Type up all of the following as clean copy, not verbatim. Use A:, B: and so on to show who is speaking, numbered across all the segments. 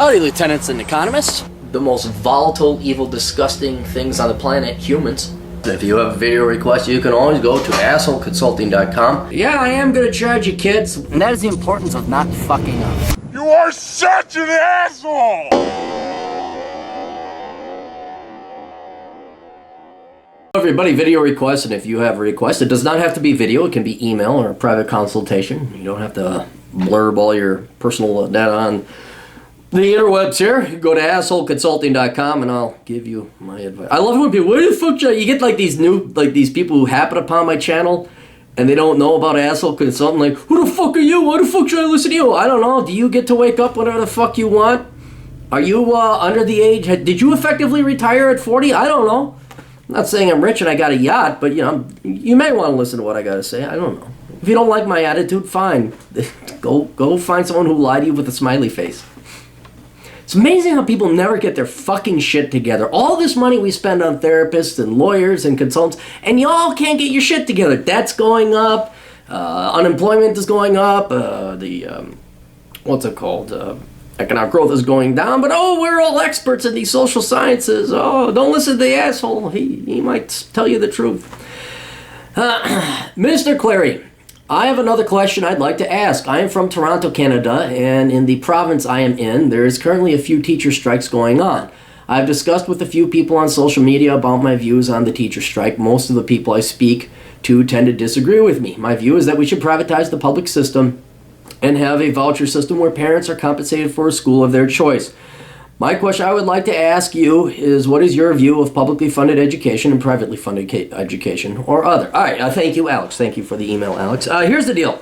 A: Howdy, lieutenants and economists.
B: The most volatile, evil, disgusting things on the planet, humans. If you have a video request, you can always go to assholeconsulting.com.
A: Yeah, I am gonna charge you, kids. And that is the importance of not fucking up.
C: You are such an asshole!
B: Everybody, video requests, and if you have a request, it does not have to be video. It can be email or a private consultation. You don't have to blurb all your personal data on the interwebs here. You can go to assholeconsulting.com and I'll give you my advice. I love it when people, where the fuck should I? You get like these people who happen upon my channel and they don't know about Asshole Consulting. Like, who the fuck are you? Why the fuck should I listen to you? I don't know. Do you get to wake up whenever the fuck you want? Are you under the age? Did you effectively retire at 40? I don't know. I'm not saying I'm rich and I got a yacht, but you know, you may want to listen to what I got to say. I don't know. If you don't like my attitude, fine. Go find someone who lied to you with a smiley face. It's amazing how people never get their fucking shit together. All this money we spend on therapists and lawyers and consultants, and y'all can't get your shit together. Debt's going up, unemployment is going up, economic growth is going down, but we're all experts in these social sciences. Don't listen to the asshole. He might tell you the truth. Mr. Clary, I have another question I'd like to ask. I am from Toronto, Canada, and in the province I am in, there is currently a few teacher strikes going on. I've discussed with a few people on social media about my views on the teacher strike. Most of the people I speak to tend to disagree with me. My view is that we should privatize the public system and have a voucher system where parents are compensated for a school of their choice. My question I would like to ask you is, what is your view of publicly funded education and privately funded education or other? All right, thank you, Alex. Thank you for the email, Alex. Here's the deal.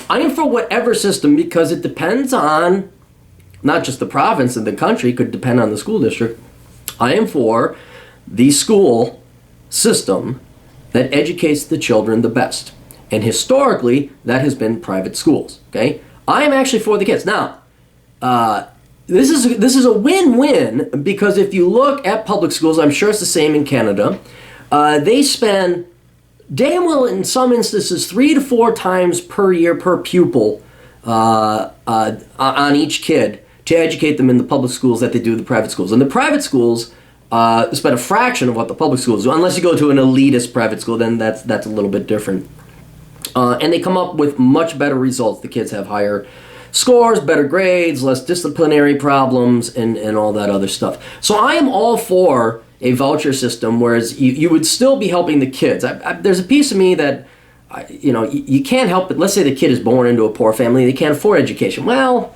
B: I am for whatever system because it depends on not just the province and the country, could depend on the school district. I am for the school system that educates the children the best. And historically, that has been private schools, okay? I am actually for the kids. Now, this is a win-win because if you look at public schools, I'm sure it's the same in Canada, they spend damn well in some instances 3 to 4 times per year per pupil on each kid to educate them in the public schools that they do the private schools. And the private schools spend a fraction of what the public schools do. Unless you go to an elitist private school, then that's a little bit different. And they come up with much better results. The kids have higher scores, better grades, less disciplinary problems, and all that other stuff. So I am all for a voucher system, whereas you would still be helping the kids. There's a piece of me that, you can't help it. Let's say the kid is born into a poor family, they can't afford education. Well,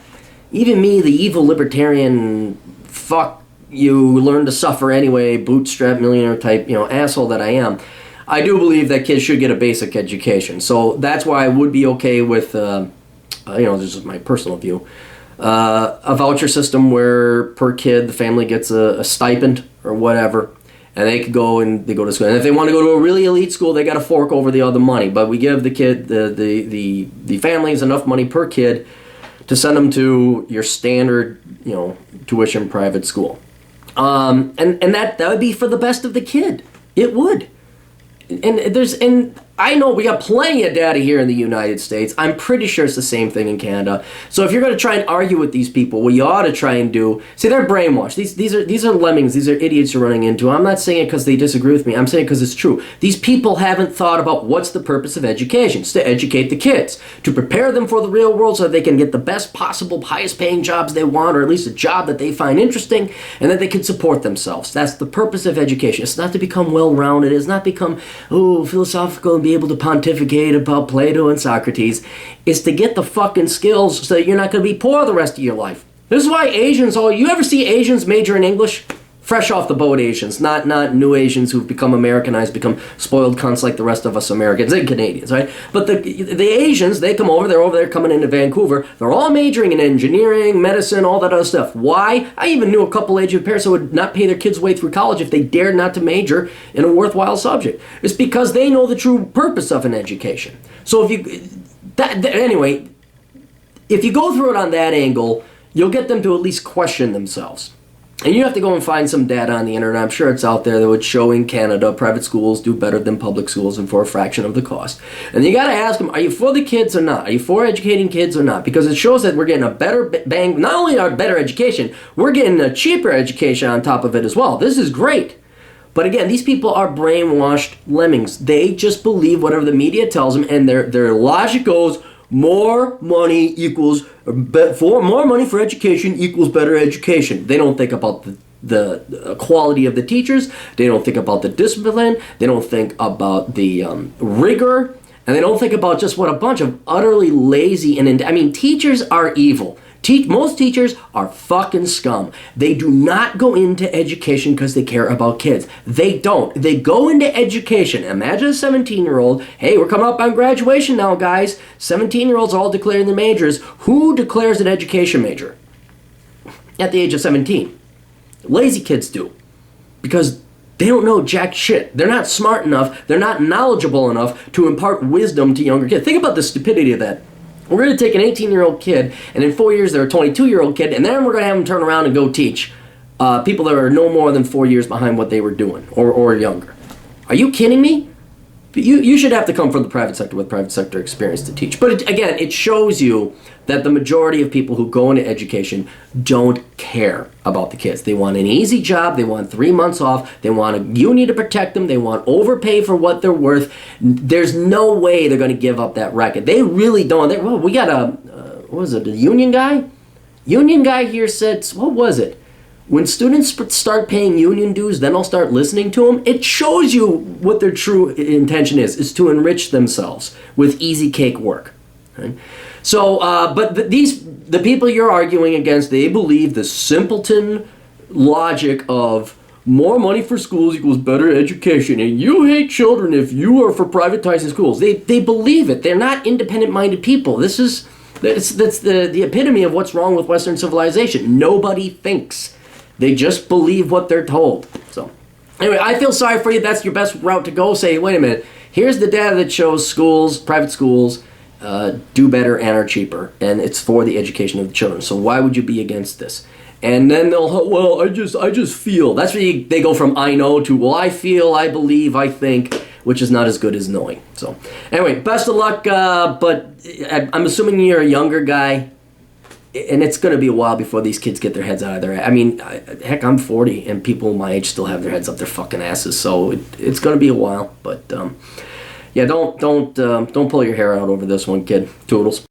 B: even me, the evil libertarian, fuck you, learn to suffer anyway, bootstrap millionaire type, asshole that I am, I do believe that kids should get a basic education. So that's why I would be okay with, this is my personal view, a voucher system where per kid the family gets a stipend or whatever, and they could go to school. And if they want to go to a really elite school, they got to fork over the other money. But we give the kid, the families enough money per kid to send them to your standard, tuition private school. And that would be for the best of the kid. It would. And I know we got plenty of data here in the United States. I'm pretty sure it's the same thing in Canada. So if you're going to try and argue with these people, what you ought to try and do, see, they're brainwashed. These are lemmings. These are idiots you're running into. I'm not saying it because they disagree with me. I'm saying it because it's true. These people haven't thought about what's the purpose of education. It's to educate the kids, to prepare them for the real world so that they can get the best possible, highest paying jobs they want, or at least a job that they find interesting, and that they can support themselves. That's the purpose of education. It's not to become well-rounded. It's not become, philosophical and be able to pontificate about Plato and Socrates. Is to get the fucking skills so that you're not going to be poor the rest of your life. This is why Asians, you ever see Asians major in English? Fresh off the boat Asians, not new Asians who've become Americanized, become spoiled cunts like the rest of us Americans and Canadians, right? But the Asians, they're over there coming into Vancouver, they're all majoring in engineering, medicine, all that other stuff. Why? I even knew a couple Asian parents that would not pay their kids' way through college if they dared not to major in a worthwhile subject. It's because they know the true purpose of an education. So anyway, if you go through it on that angle, you'll get them to at least question themselves. And you have to go and find some data on the internet. I'm sure it's out there that would show in Canada private schools do better than public schools and for a fraction of the cost. And you got to ask them, are you for the kids or not? Are you for educating kids or not? Because it shows that we're getting a better bang, not only our better education, we're getting a cheaper education on top of it as well. This is great. But again, these people are brainwashed lemmings. They just believe whatever the media tells them, and their logic goes, more money for education equals better education. They don't think about the quality of the teachers. They don't think about the discipline. They don't think about the rigor. And they don't think about just what a bunch of utterly lazy teachers are evil. Most teachers are fucking scum. They do not go into education because they care about kids. They don't. They go into education. Imagine a 17-year-old. Hey, we're coming up on graduation now, guys. 17-year-olds are all declaring their majors. Who declares an education major at the age of 17? Lazy kids do. Because they don't know jack shit. They're not smart enough. They're not knowledgeable enough to impart wisdom to younger kids. Think about the stupidity of that. We're going to take an 18-year-old kid, and in 4 years they're a 22-year-old kid, and then we're going to have them turn around and go teach people that are no more than 4 years behind what they were doing, or younger. Are you kidding me? You should have to come from the private sector with private sector experience to teach. But again, it shows you that the majority of people who go into education don't care about the kids. They want an easy job. They want 3 months off. They want a union to protect them. They want overpay for what they're worth. There's no way they're going to give up that racket. They really don't. We got a union guy? Union guy here said, what was it? When students start paying union dues, then I'll start listening to them. It shows you what their true intention is to enrich themselves with easy cake work. Right? So, but the people you're arguing against, they believe the simpleton logic of more money for schools equals better education, and you hate children if you are for privatizing schools. They believe it. They're not independent-minded people. That's the epitome of what's wrong with Western civilization. Nobody thinks. They just believe what they're told. So, anyway, I feel sorry for you. That's your best route to go. Say, wait a minute. Here's the data that shows schools, private schools, do better and are cheaper, and it's for the education of the children. So why would you be against this? And then they'll, I just feel. That's where they go from I know to, well, I feel, I believe, I think, which is not as good as knowing. So, anyway, best of luck. But I'm assuming you're a younger guy. And it's going to be a while before these kids get their heads out of their... heck, I'm 40, and people my age still have their heads up their fucking asses. So it's going to be a while. But, yeah, don't pull your hair out over this one, kid. Toodles.